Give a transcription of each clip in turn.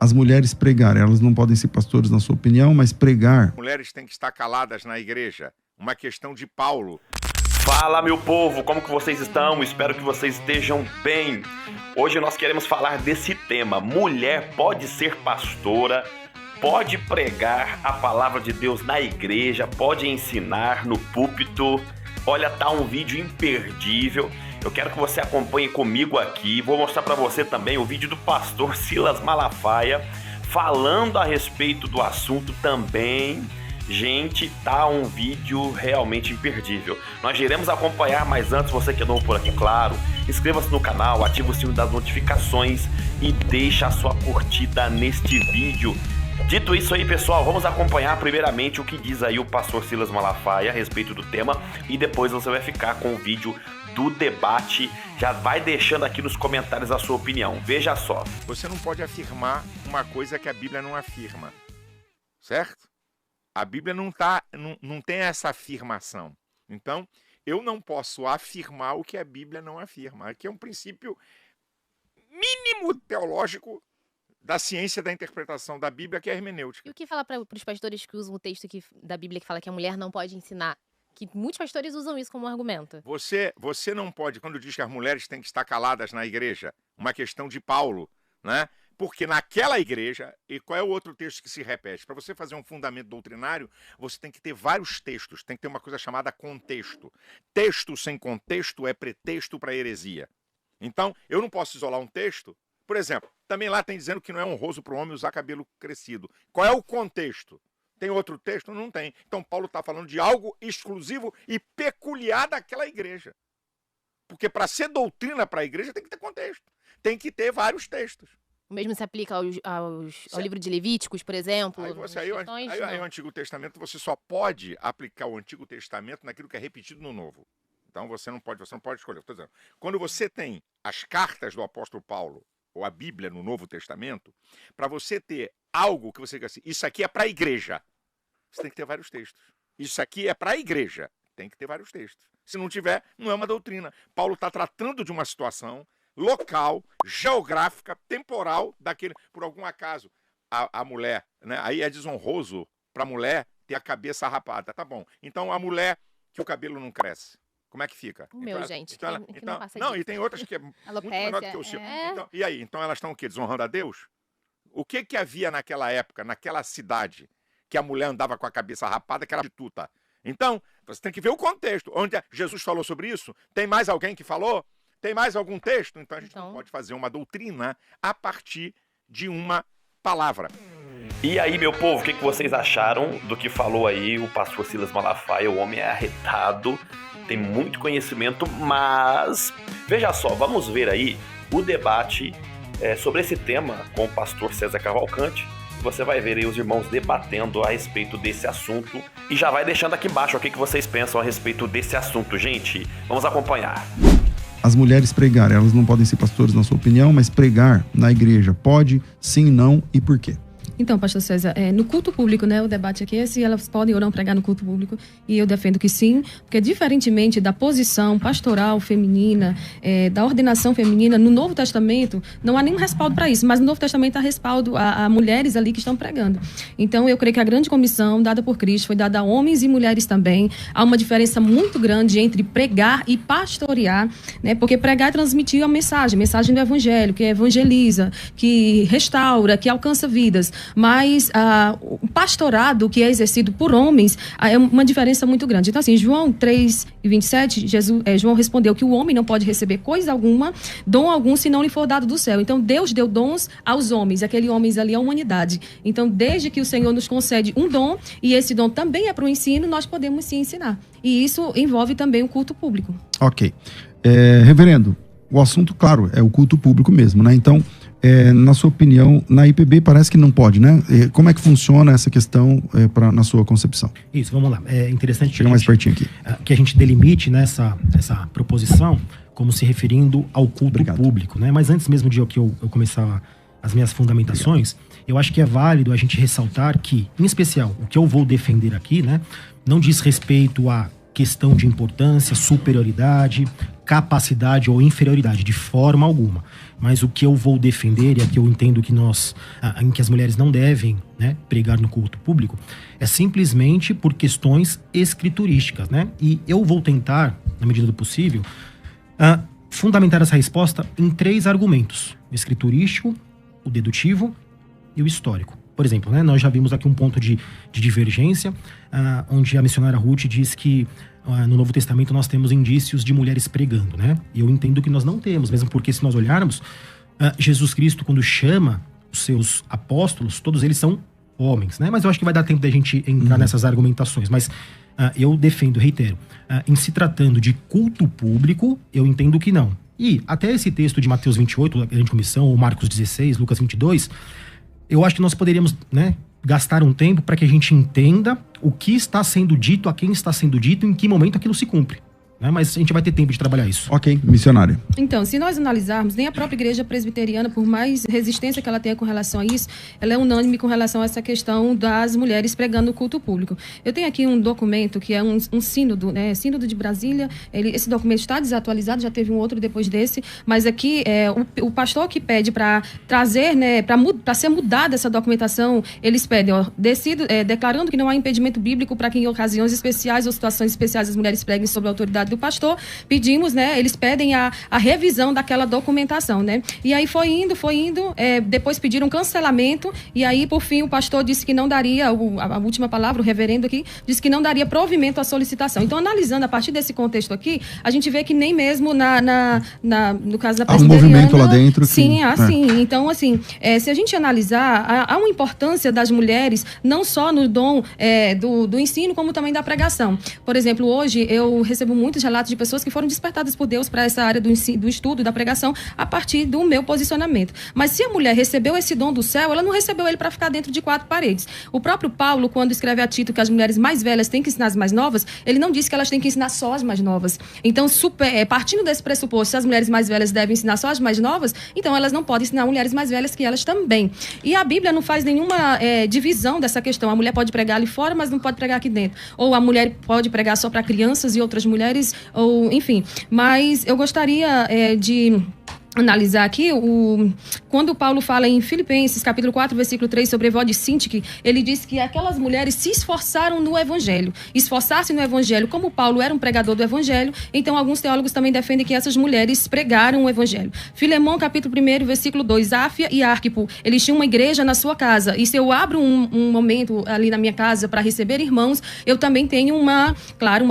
as mulheres pregarem, elas não podem ser pastores na sua opinião, mas pregar... Mulheres têm que estar caladas na igreja. Uma questão de Paulo. Fala, meu povo, como que vocês estão? Espero que vocês estejam bem. Hoje nós queremos falar desse tema. Mulher pode ser pastora, pode pregar a palavra de Deus na igreja, pode ensinar no púlpito. Olha, tá um vídeo imperdível. Eu quero que você acompanhe comigo aqui. Vou mostrar para você também o vídeo do pastor Silas Malafaia falando a respeito do assunto também. Gente, tá um vídeo realmente imperdível. Nós iremos acompanhar, mas antes, você que é novo por aqui, claro, inscreva-se no canal, ative o sino das notificações e deixa a sua curtida neste vídeo. Dito isso aí, pessoal, vamos acompanhar primeiramente o que diz aí o pastor Silas Malafaia a respeito do tema e depois você vai ficar com o vídeo do debate. Já vai deixando aqui nos comentários a sua opinião. Veja só. Você não pode afirmar uma coisa que a Bíblia não afirma, certo? A Bíblia não tem essa afirmação. Então, eu não posso afirmar o que a Bíblia não afirma. Aqui é um princípio mínimo teológico da ciência da interpretação da Bíblia, que é a hermenêutica. E o que fala para os pastores que usam o texto da Bíblia que fala que a mulher não pode ensinar? Que muitos pastores usam isso como argumento. Você não pode, quando diz que as mulheres têm que estar caladas na igreja, uma questão de Paulo, né? Porque naquela igreja, e qual é o outro texto que se repete? Para você fazer um fundamento doutrinário, você tem que ter vários textos, tem que ter uma coisa chamada contexto. Texto sem contexto é pretexto para heresia. Então, eu não posso isolar um texto. Por exemplo, também lá tem dizendo que não é honroso para o homem usar cabelo crescido. Qual é o contexto? Tem outro texto? Não tem. Então, Paulo está falando de algo exclusivo e peculiar daquela igreja. Porque para ser doutrina para a igreja tem que ter contexto. Tem que ter vários textos. O mesmo se aplica ao livro de Levíticos, por exemplo? Aí o Antigo Testamento, você só pode aplicar o Antigo Testamento naquilo que é repetido no Novo. Então você não pode escolher. Estou dizendo, quando você tem as cartas do apóstolo Paulo, ou a Bíblia no Novo Testamento, para você ter algo que você diga assim, isso aqui é para a igreja, você tem que ter vários textos. Isso aqui é para a igreja, tem que ter vários textos. Se não tiver, não é uma doutrina. Paulo está tratando de uma situação local, geográfica, temporal, daquele, por algum acaso, a mulher, né? Aí é desonroso para a mulher ter a cabeça rapada, tá bom. Então a mulher que o cabelo não cresce, como é que fica? O meu, gente, que não passa não, disso. E tem outras que é muito menor do que o seu. Então, e aí, então elas estão o quê? Desonrando a Deus? O que havia naquela época, naquela cidade, que a mulher andava com a cabeça rapada, que era prostituta? Então, você tem que ver o contexto. Onde Jesus falou sobre isso? Tem mais alguém que falou? Tem mais algum texto? Então a gente não pode fazer uma doutrina a partir de uma palavra. E aí, meu povo, o que vocês acharam do que falou aí o pastor Silas Malafaia? O homem é arretado, tem muito conhecimento, mas veja só, vamos ver aí o debate sobre esse tema com o pastor César Cavalcante. Você vai ver aí os irmãos debatendo a respeito desse assunto e já vai deixando aqui embaixo o que vocês pensam a respeito desse assunto, gente. Vamos acompanhar. As mulheres pregarem, elas não podem ser pastores na sua opinião, mas pregar na igreja pode, sim, não e por quê? Então, pastor César, no culto público, né, o debate aqui é se elas podem ou não pregar no culto público, e eu defendo que sim, porque diferentemente da posição pastoral feminina, da ordenação feminina, no Novo Testamento não há nenhum respaldo para isso, mas no Novo Testamento há respaldo a mulheres ali que estão pregando. Então, eu creio que a grande comissão dada por Cristo foi dada a homens e mulheres também. Há uma diferença muito grande entre pregar e pastorear, né, porque pregar é transmitir a mensagem do evangelho, que evangeliza, que restaura, que alcança vidas. Mas o pastorado que é exercido por homens é uma diferença muito grande. Então, assim, João 3:27, João respondeu que o homem não pode receber coisa alguma, dom algum, se não lhe for dado do céu. Então, Deus deu dons aos homens, aquele homens ali é a humanidade. Então, desde que o Senhor nos concede um dom, e esse dom também é para o ensino, nós podemos sim ensinar. E isso envolve também o culto público. Ok. Reverendo, o assunto, claro, é o culto público mesmo, né? Então, na sua opinião, na IPB parece que não pode, né? Como é que funciona essa questão na sua concepção? Isso, vamos lá. É interessante Chega mais pertinho aqui. Que a gente delimite essa proposição como se referindo ao culto público, né? Mas antes mesmo de eu começar as minhas fundamentações, eu acho que é válido a gente ressaltar que, em especial, o que eu vou defender aqui, né, não diz respeito a questão de importância, superioridade, capacidade ou inferioridade, de forma alguma. Mas o que eu vou defender, e aqui eu entendo que em que as mulheres não devem, né, pregar no culto público, é simplesmente por questões escriturísticas, né? E eu vou tentar, na medida do possível, fundamentar essa resposta em 3 argumentos: o escriturístico, o dedutivo e o histórico. Por exemplo, né, nós já vimos aqui um ponto de divergência, onde a missionária Ruth diz que no Novo Testamento nós temos indícios de mulheres pregando, né? E eu entendo que nós não temos, mesmo porque se nós olharmos, Jesus Cristo, quando chama os seus apóstolos, todos eles são homens, né? Mas eu acho que vai dar tempo da gente entrar nessas argumentações. Mas eu defendo, reitero, em se tratando de culto público, eu entendo que não. E até esse texto de Mateus 28, a grande comissão, ou Marcos 16, Lucas 22, eu acho que nós poderíamos, né, gastar um tempo para que a gente entenda o que está sendo dito, a quem está sendo dito, em que momento aquilo se cumpre. Né? Mas a gente vai ter tempo de trabalhar isso. Ok, missionária. Então, se nós analisarmos, nem a própria igreja presbiteriana, por mais resistência que ela tenha com relação a isso, ela é unânime com relação a essa questão das mulheres pregando no culto público. Eu tenho aqui um documento que é um sínodo, né? Sínodo de Brasília. Esse documento está desatualizado, já teve um outro depois desse, mas aqui o pastor que pede para trazer, né, para ser mudada essa documentação, eles pedem, declarando que não há impedimento bíblico para que em ocasiões especiais ou situações especiais as mulheres preguem sob a autoridade do pastor. Pedimos, né, eles pedem a revisão daquela documentação, né, e aí foi indo, depois pediram cancelamento, e aí por fim o pastor disse que não daria, a última palavra, o reverendo aqui, disse que não daria provimento à solicitação. Então, analisando a partir desse contexto aqui, a gente vê que nem mesmo no caso da presbiteriana... Há um movimento lá dentro. Sim, sim. Então, assim, se a gente analisar, há uma importância das mulheres, não só no dom do ensino, como também da pregação. Por exemplo, hoje eu recebo muitos relatos de pessoas que foram despertadas por Deus para essa área do estudo, da pregação, a partir do meu posicionamento. Mas se a mulher recebeu esse dom do céu, ela não recebeu ele para ficar dentro de 4 paredes. O próprio Paulo, quando escreve a Tito que as mulheres mais velhas têm que ensinar as mais novas, ele não disse que elas têm que ensinar só as mais novas. Então, partindo desse pressuposto, se as mulheres mais velhas devem ensinar só as mais novas, então elas não podem ensinar mulheres mais velhas que elas também. E a Bíblia não faz nenhuma divisão dessa questão. A mulher pode pregar ali fora, mas não pode pregar aqui dentro. Ou a mulher pode pregar só para crianças e outras mulheres, ou enfim. Mas eu gostaria de analisar aqui, quando Paulo fala em Filipenses, capítulo 4, versículo 3, sobre Evode e Sintique, ele diz que aquelas mulheres se esforçaram no evangelho. Esforçar-se no evangelho, como Paulo era um pregador do evangelho, então alguns teólogos também defendem que essas mulheres pregaram o evangelho. Filemão, capítulo 1, versículo 2, Áfia e Arquipo, eles tinham uma igreja na sua casa, e se eu abro um momento ali na minha casa para receber irmãos, eu também tenho uma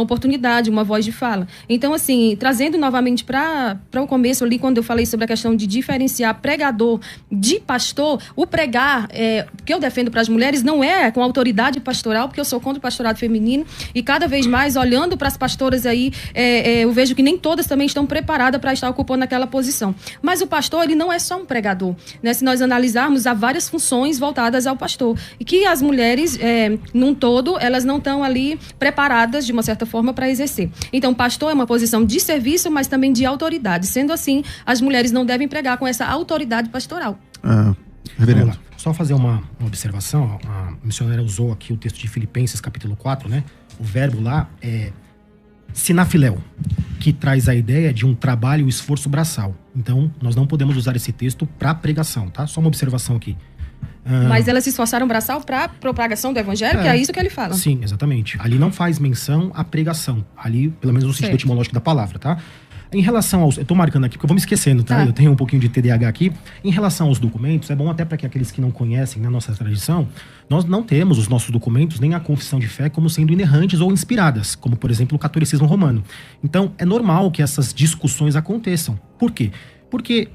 oportunidade, uma voz de fala. Então, assim, trazendo novamente para o começo ali, quando eu falei sobre a questão de diferenciar pregador de pastor, o pregar que eu defendo para as mulheres não é com autoridade pastoral, porque eu sou contra o pastorado feminino, e cada vez mais, olhando para as pastoras aí, eu vejo que nem todas também estão preparadas para estar ocupando aquela posição. Mas o pastor, ele não é só um pregador, né? Se nós analisarmos, há várias funções voltadas ao pastor, e que as mulheres, num todo, elas não estão ali preparadas, de uma certa forma, para exercer. Então, pastor é uma posição de serviço, mas também de autoridade. Sendo assim, as mulheres não devem pregar com essa autoridade pastoral. Reverendo. Só fazer uma observação. A missionária usou aqui o texto de Filipenses, capítulo 4, né? O verbo lá é sinafiléu, que traz a ideia de um trabalho e esforço braçal. Então, nós não podemos usar esse texto para pregação, tá? Só uma observação aqui. Mas elas se esforçaram braçal para propagação do evangelho, que é isso que ele fala. Sim, exatamente. Ali não faz menção à pregação. Ali, pelo menos no sentido etimológico da palavra, tá? Em relação aos... Eu tô marcando aqui, porque eu vou me esquecendo, tá? Eu tenho um pouquinho de TDAH aqui. Em relação aos documentos, é bom até para que aqueles que não conhecem, na nossa tradição, nós não temos os nossos documentos, nem a confissão de fé, como sendo inerrantes ou inspiradas, como, por exemplo, o catolicismo romano. Então, é normal que essas discussões aconteçam. Por quê? Porque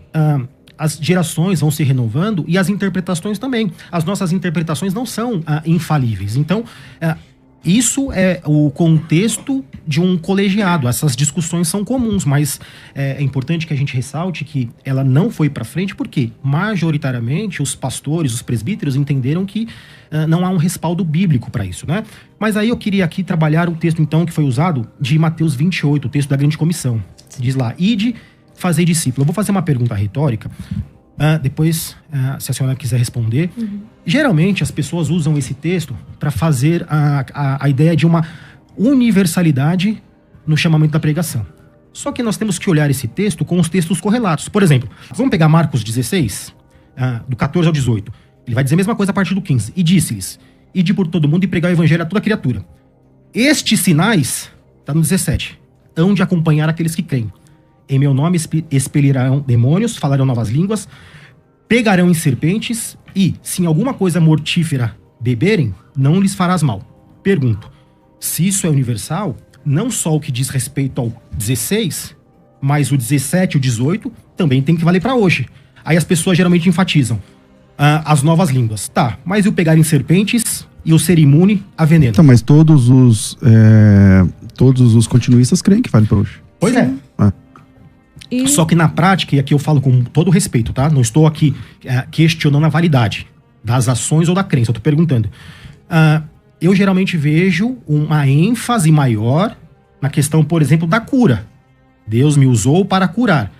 as gerações vão se renovando e as interpretações também. As nossas interpretações não são infalíveis. Então, isso é o contexto de um colegiado. Essas discussões são comuns, mas é importante que a gente ressalte que ela não foi para frente porque, majoritariamente, os pastores, os presbíteros entenderam que não há um respaldo bíblico para isso, né? Mas aí eu queria aqui trabalhar o texto, então, que foi usado de Mateus 28, o texto da grande comissão. Diz lá, ide, fazei discípulo. Eu vou fazer uma pergunta retórica. Depois, se a senhora quiser responder. Geralmente, as pessoas usam esse texto para fazer a ideia de uma universalidade no chamamento da pregação. Só que nós temos que olhar esse texto com os textos correlatos. Por exemplo, vamos pegar Marcos 16, do 14 ao 18. Ele vai dizer a mesma coisa a partir do 15. E disse-lhes, ide por todo mundo e pregar o evangelho a toda criatura. Estes sinais, está no 17, hão de acompanhar aqueles que creem. Em meu nome expelirão demônios, falarão novas línguas, pegarão em serpentes e, se em alguma coisa mortífera beberem, não lhes farás mal. Pergunto, se isso é universal, não só o que diz respeito ao 16, mas o 17 e o 18 também tem que valer para hoje. Aí as pessoas geralmente enfatizam as novas línguas. Tá, mas e o pegar em serpentes e o ser imune a veneno? Então, mas todos os continuistas creem que vale para hoje. Pois Sim. é. Só que na prática, e aqui eu falo com todo respeito, tá? Não estou aqui questionando a validade das ações ou da crença, eu tô perguntando. Eu geralmente vejo uma ênfase maior na questão, por exemplo, da cura. Deus me usou para curar.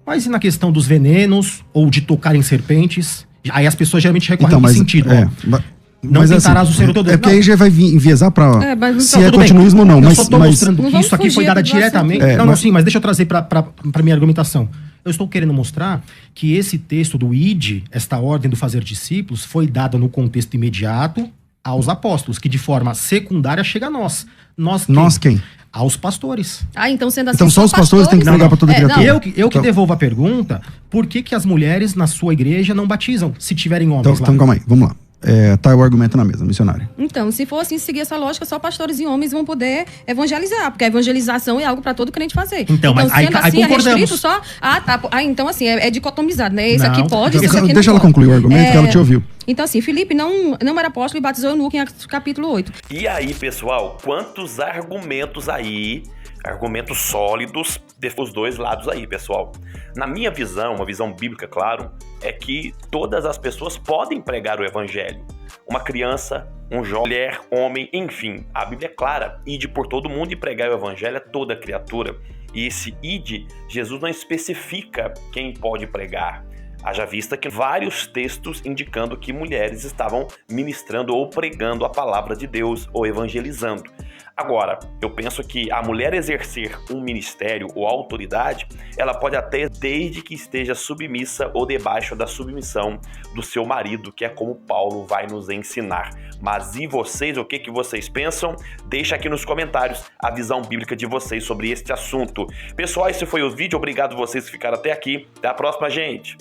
Mas e na questão dos venenos ou de tocar em serpentes? Aí as pessoas geralmente recorrem nesse sentido. Não tentarás o ser todo. É porque aí já vai enviesar para se é continuismo ou não. Eu só estou mostrando que isso aqui foi dado diretamente. Sim, mas deixa eu trazer para minha argumentação. Eu estou querendo mostrar que esse texto do ID, esta ordem do fazer discípulos, foi dada no contexto imediato aos apóstolos, que de forma secundária chega a nós. Nós quem? Aos pastores. Então sendo assim, então só os pastores têm que pregar para toda criatura. Eu que devolvo a pergunta, por que as mulheres na sua igreja não batizam, se tiverem homens lá? Então calma aí, vamos lá. Tá o argumento na mesa, missionário. Então, se for assim, seguir essa lógica, só pastores e homens vão poder evangelizar, porque a evangelização é algo para todo crente fazer. Então mas sendo aí assim, concordamos. é restrito só... então assim, é dicotomizado, né? Esse aqui pode, esse aqui não Deixa ela concluir o argumento que ela te ouviu. Então assim, Filipe não era apóstolo e batizou eunuco em capítulo 8. E aí, pessoal, quantos argumentos aí, argumentos sólidos dos dois lados aí, pessoal? Na minha visão, uma visão bíblica, claro, é que todas as pessoas podem pregar o evangelho. Uma criança, um jovem, mulher, homem, enfim, a Bíblia é clara. Ide por todo mundo e pregar o evangelho a toda criatura. E esse ide, Jesus não especifica quem pode pregar. Haja vista que vários textos indicando que mulheres estavam ministrando ou pregando a palavra de Deus ou evangelizando. Agora, eu penso que a mulher exercer um ministério ou autoridade, ela pode até desde que esteja submissa ou debaixo da submissão do seu marido, que é como Paulo vai nos ensinar. Mas e vocês, o que vocês pensam? Deixa aqui nos comentários a visão bíblica de vocês sobre este assunto. Pessoal, esse foi o vídeo, obrigado vocês que ficaram até aqui. Até a próxima, gente!